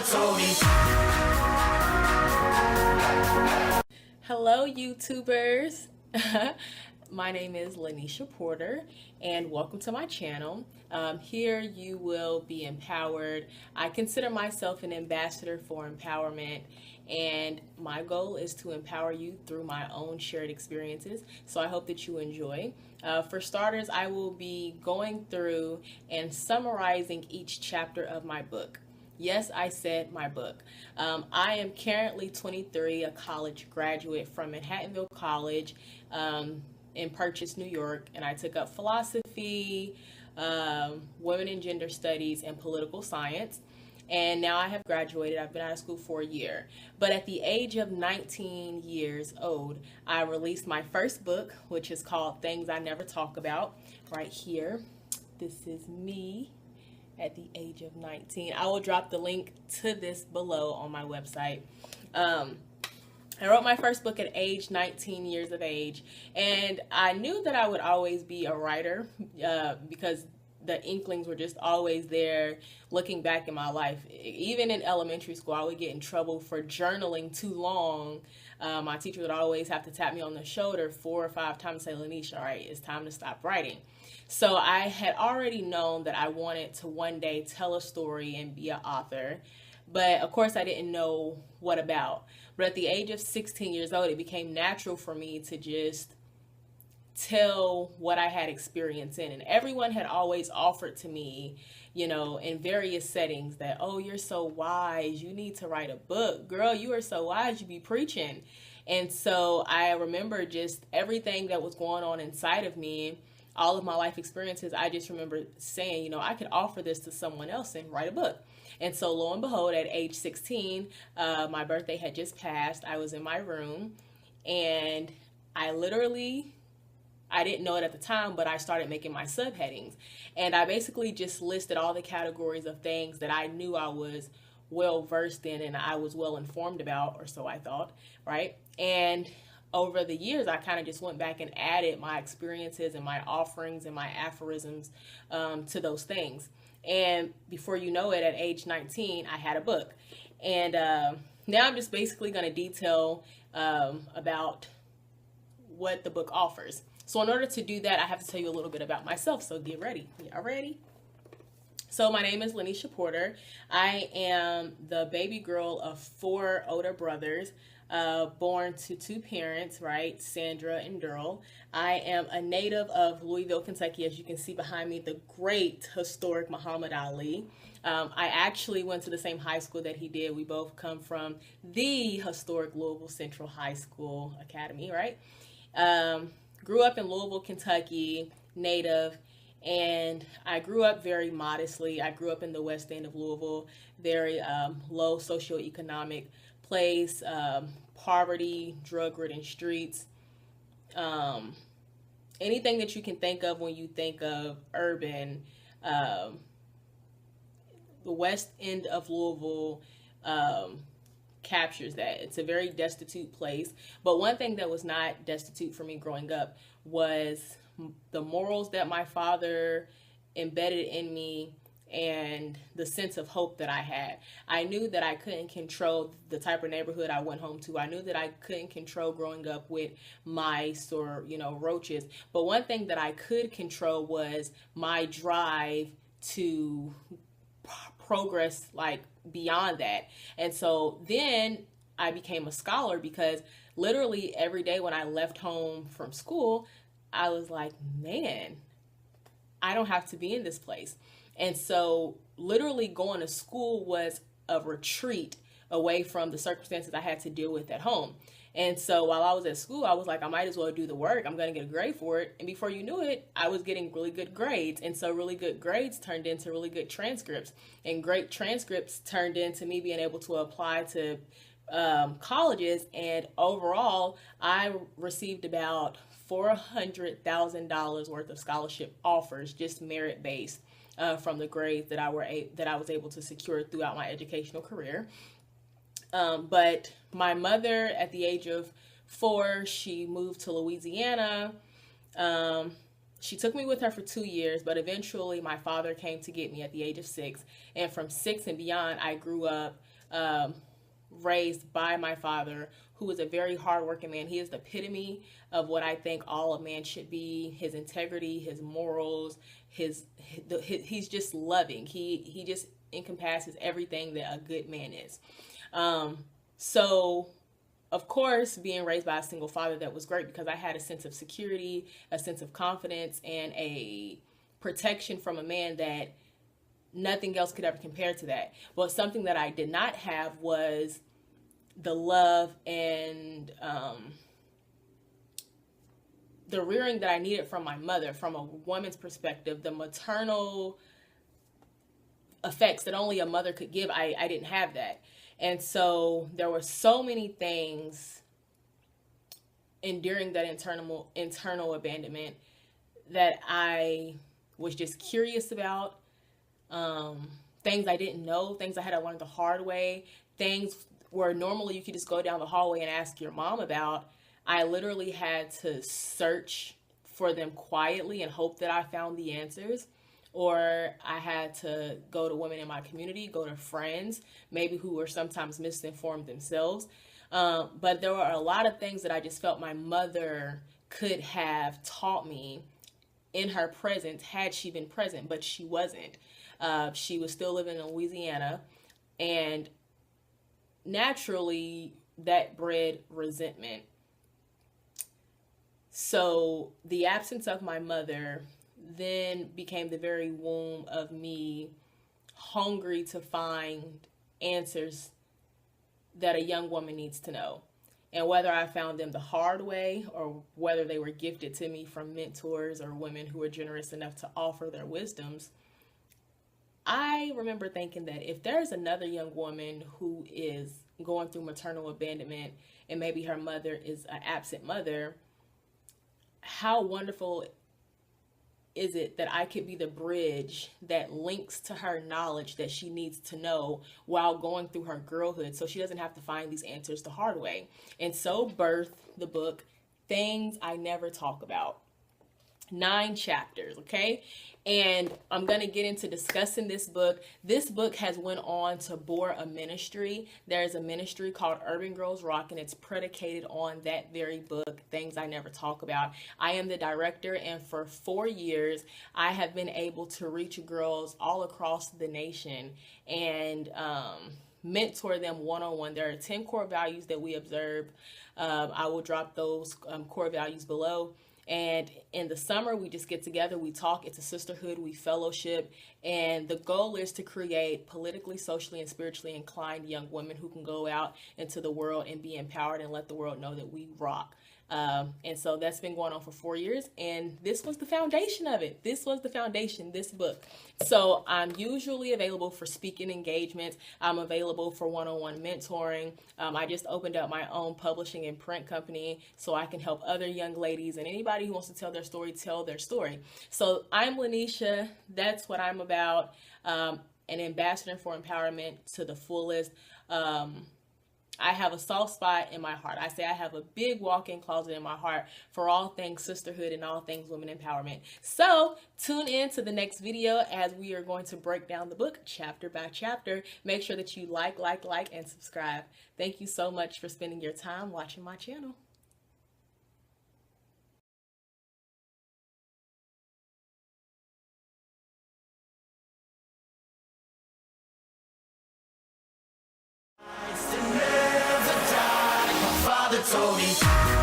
told me. Hello, YouTubers. My name is Lanisha Porter, and welcome to my channel. Here you will be empowered. I consider myself an ambassador for empowerment, and my goal is to empower you through my own shared experiences. So I hope that you enjoy. For starters, I will be going through and summarizing each chapter of my book. Yes, I said my book. I am currently 23, a college graduate from Manhattanville College in Purchase, New York, and I took up philosophy, women and gender studies, and political science. And now I have graduated. I've been out of school for a year. But at the age of 19 years old, I released my first book, which is called Things I Never Talk About, right here. This is me at the age of 19. I will drop the link to this below on my website. I wrote my first book at age 19 years of age, and I knew that I would always be a writer because the inklings were just always there. Looking back in my life, even in elementary school, I would get in trouble for journaling too long. My teacher would always have to tap me on the shoulder 4 or 5 times and say, Lanisha, all right, it's time to stop writing. So I had already known that I wanted to one day tell a story and be an author. But of course, I didn't know what about. But at the age of 16 years old, it became natural for me to just tell what I had experience in. And everyone had always offered to me, you know, in various settings that, oh, you're so wise, you need to write a book. Girl, you are so wise, you be preaching. And so I remember just everything that was going on inside of me, all of my life experiences. I just remember saying, you know, I could offer this to someone else and write a book. And so lo and behold, at age 16, my birthday had just passed. I was in my room, and I didn't know it at the time, but I started making my subheadings. And I basically just listed all the categories of things that I knew I was well versed in and I was well informed about, or so I thought, right? And over the years, I kind of just went back and added my experiences and my offerings and my aphorisms to those things. And before you know it, at age 19, I had a book. And now I'm just basically going to detail about what the book offers. So in order to do that, I have to tell you a little bit about myself. So get ready. Y'all ready? So my name is Lanisha Porter. I am the baby girl of 4 older brothers, born to 2 parents, right? Sandra and Daryl. I am a native of Louisville, Kentucky. As you can see behind me, the great historic Muhammad Ali. I actually went to the same high school that he did. We both come from the historic Louisville Central High School Academy, right? Grew up in Louisville, Kentucky, native, and I grew up very modestly. I grew up in the West End of Louisville, very low socioeconomic place, poverty, drug-ridden streets, anything that you can think of when you think of urban. The West End of Louisville captures that. It's a very destitute place. But one thing that was not destitute for me growing up was the morals that my father embedded in me and the sense of hope that I had. I knew that I couldn't control the type of neighborhood I went home to. I knew that I couldn't control growing up with mice or, you know, roaches. But one thing that I could control was my drive to progress, like, beyond that. And so then I became a scholar, because literally every day when I left home from school, I was like, man, I don't have to be in this place. And so literally going to school was a retreat away from the circumstances I had to deal with at home. And so while I was at school, I was like, I might as well do the work. I'm going to get a grade for it. And before you knew it, I was getting really good grades. And so really good grades turned into really good transcripts. And great transcripts turned into me being able to apply to colleges. And overall, I received about $400,000 worth of scholarship offers, just merit-based, from the grades that I was able to secure throughout my educational career. But my mother, at the age of 4, she moved to Louisiana. She took me with her for 2 years, but eventually my father came to get me at the age of 6. And from 6 and beyond, I grew up um, raised by my father, who was a very hardworking man. He is the epitome of what I think all a man should be: his integrity, his morals, he's just loving. He just encompasses everything that a good man is. So of course, being raised by a single father, that was great because I had a sense of security, a sense of confidence, and a protection from a man that nothing else could ever compare to that. But something that I did not have was the love and the rearing that I needed from my mother. From a woman's perspective, the maternal effects that only a mother could give, I didn't have that. And so there were so many things enduring that internal abandonment that I was just curious about. Things I didn't know, things I had to learn the hard way, things where normally you could just go down the hallway and ask your mom about. I literally had to search for them quietly and hope that I found the answers. Or I had to go to women in my community, go to friends, maybe who were sometimes misinformed themselves. But there were a lot of things that I just felt my mother could have taught me in her presence had she been present, but she wasn't. She was still living in Louisiana, and naturally that bred resentment. So the absence of my mother then became the very womb of me hungry to find answers that a young woman needs to know. And whether I found them the hard way or whether they were gifted to me from mentors or women who were generous enough to offer their wisdoms, I remember thinking that if there's another young woman who is going through maternal abandonment and maybe her mother is an absent mother, how wonderful is it that I could be the bridge that links to her knowledge that she needs to know while going through her girlhood, so she doesn't have to find these answers the hard way. And so birthed the book, Things I Never Talk About. 9 chapters, okay? And I'm going to get into discussing this book. This book has went on to bore a ministry. There's a ministry called Urban Girls Rock, and it's predicated on that very book, Things I Never Talk About. I am the director, and for 4 years, I have been able to reach girls all across the nation and mentor them one-on-one. There are 10 core values that we observe. I will drop those core values below. And in the summer, we just get together, we talk, it's a sisterhood, we fellowship, and the goal is to create politically, socially, and spiritually inclined young women who can go out into the world and be empowered and let the world know that we rock. And so that's been going on for 4 years, and this was the foundation of it. This was the foundation, this book. So I'm usually available for speaking engagements. I'm available for one-on-one mentoring. I just opened up my own publishing and print company so I can help other young ladies and anybody who wants to tell their story. So I'm Lanisha. That's what I'm about. An ambassador for empowerment to the fullest. I have a soft spot in my heart. I say I have a big walk-in closet in my heart for all things sisterhood and all things women empowerment. So tune in to the next video as we are going to break down the book chapter by chapter. Make sure that you like, and subscribe. Thank you so much for spending your time watching my channel. Father told me